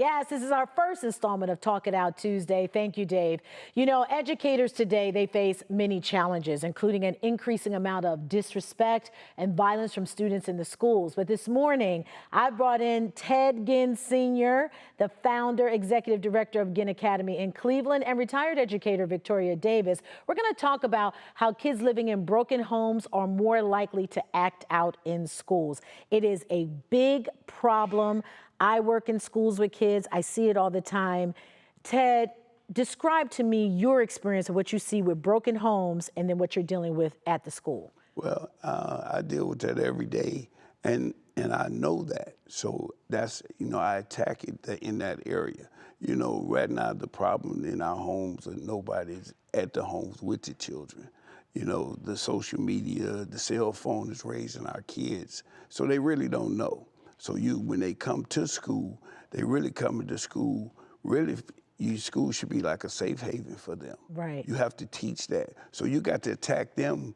Yes, this is our first installment of Talk It Out Tuesday. Thank you, Dave. You know, educators today, they face many challenges, including an increasing amount of disrespect and violence from students in the schools. But this morning, I brought in Ted Ginn Sr., the founder, executive director of Ginn Academy in Cleveland, and retired educator Victoria Davis. We're going to talk about how kids living in broken homes are more likely to act out in schools. It is a big problem. I work in schools with kids. I see it all the time. Ted, describe to me your experience of what you see with broken homes and then what you're dealing with at the school. Well, I deal with that every day, and I know that. So that's, I attack it in that area. Right now the problem in our homes is nobody's at the homes with the children. The social media, the cell phone is raising our kids, so they really don't know. So when they come to school, they really come to school, school should be like a safe haven for them. Right. You have to teach that. So you got to attack them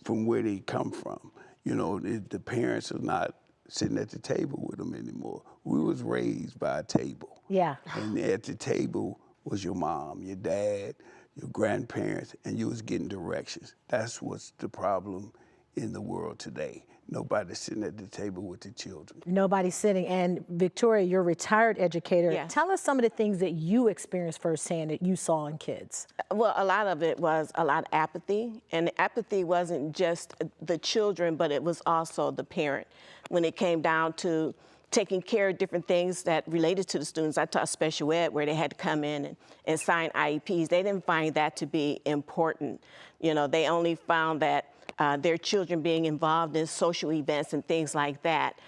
from where they come from. The parents are not sitting at the table with them anymore. We was raised by a table. Yeah. And at the table was your mom, your dad, your grandparents, and you was getting directions. That's what's the problem in the world today. Nobody's sitting at the table with the children. Nobody's sitting. And Victoria, you're a retired educator. Yes. Tell us some of the things that you experienced firsthand that you saw in kids. Well, a lot of it was a lot of apathy. And apathy wasn't just the children, but it was also the parent. When it came down to taking care of different things that related to the students. I taught special ed where they had to come in and sign IEPs. They didn't find that to be important. They only found that their children being involved in social events and things like that,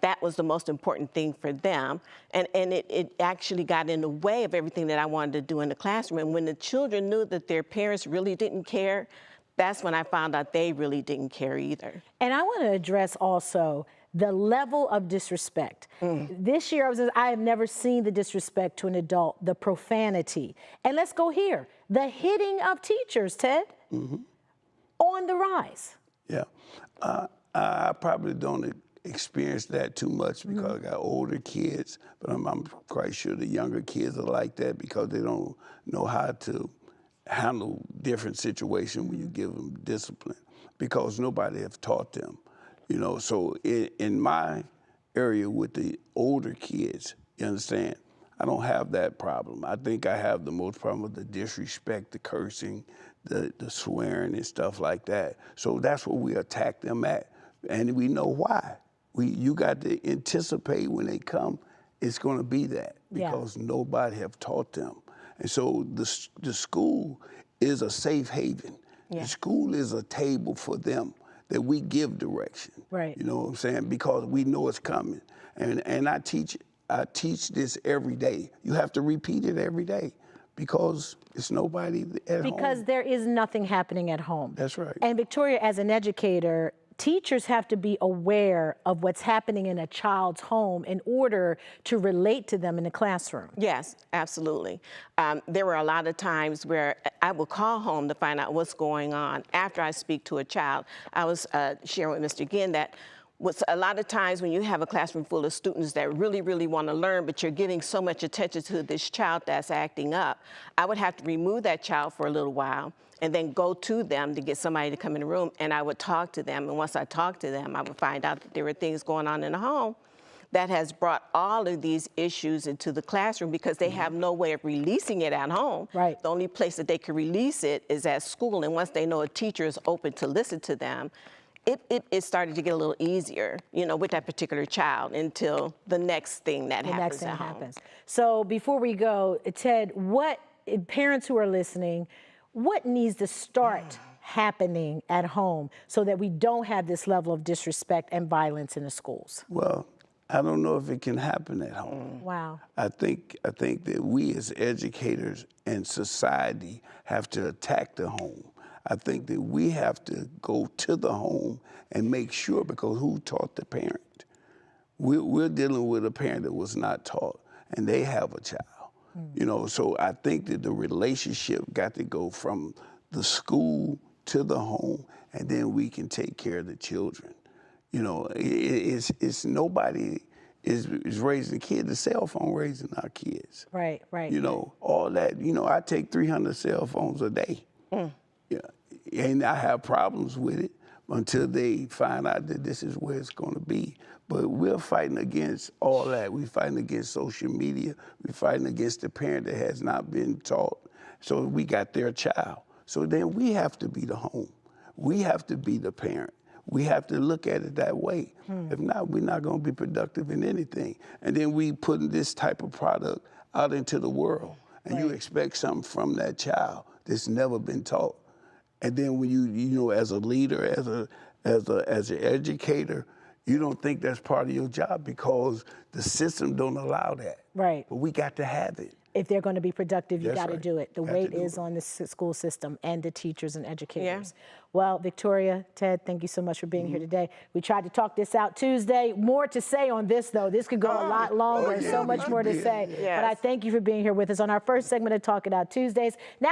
that was the most important thing for them. And it actually got in the way of everything that I wanted to do in the classroom. And when the children knew that their parents really didn't care, that's when I found out they really didn't care either. And I want to address also the level of disrespect. This year, I have never seen the disrespect to an adult, the profanity. And let's go here. The hitting of teachers, Ted, on the rise. Yeah, I probably don't experience that too much because I got older kids, but I'm quite sure the younger kids are like that because they don't know how to handle different situations when you give them discipline because nobody have taught them. So in my area with the older kids, you understand, I don't have that problem. I think I have the most problem with the disrespect, the cursing, the swearing and stuff like that. So that's what we attack them at. And we know why. You got to anticipate when they come, it's going to be that because nobody have taught them. And so the school is a safe haven. Yeah. The school is a table for them that we give direction. Right. You know what I'm saying? Because we know it's coming. And I teach this every day. You have to repeat it every day because it's nobody at home. Because there is nothing happening at home. That's right. And Victoria, as an educator, teachers have to be aware of what's happening in a child's home in order to relate to them in the classroom. Yes, absolutely. There were a lot of times where I would call home to find out what's going on after I speak to a child. I was sharing with Mr. Ginn that a lot of times when you have a classroom full of students that really, really want to learn, but you're giving so much attention to this child that's acting up, I would have to remove that child for a little while and then go to them to get somebody to come in the room, and I would talk to them. And once I talked to them, I would find out that there were things going on in the home that has brought all of these issues into the classroom because they have no way of releasing it at home. Right. The only place that they can release it is at school, and once they know a teacher is open to listen to them, it started to get a little easier, with that particular child until the next thing that happens at home. So before we go, Ted, what parents who are listening, what needs to start happening at home so that we don't have this level of disrespect and violence in the schools? Well, I don't know if it can happen at home. Wow. I think that we as educators and society have to attack the home. I think that we have to go to the home and make sure, because who taught the parent? We're dealing with a parent that was not taught, and they have a child. So I think that the relationship got to go from the school to the home, and then we can take care of the children. It's nobody is raising kids. The cell phone raising our kids. Right, right. You know, all that. You know, I take 300 cell phones a day. Yeah, and I have problems with it until they find out that this is where it's going to be. But we're fighting against all that. We're fighting against social media. We're fighting against the parent that has not been taught. So we got their child. So then we have to be the home. We have to be the parent. We have to look at it that way. If not, we're not going to be productive in anything. And then we putting this type of product out into the world, and you expect something from that child that's never been taught. And then when you know, as a leader, as an educator, you don't think that's part of your job because the system don't allow that. Right. But we got to have it. If they're going to be productive, you That's got to right. do it. The Got to weight do is it. on the school system and the teachers and educators. Well, Victoria, Ted, thank you so much for being here today. We tried to talk this out Tuesday. More to say on this, though. This could go a lot longer. yeah, so we much could more to be- say. Yes. But I thank you for being here with us on our first segment of Talk It Out Tuesdays. Now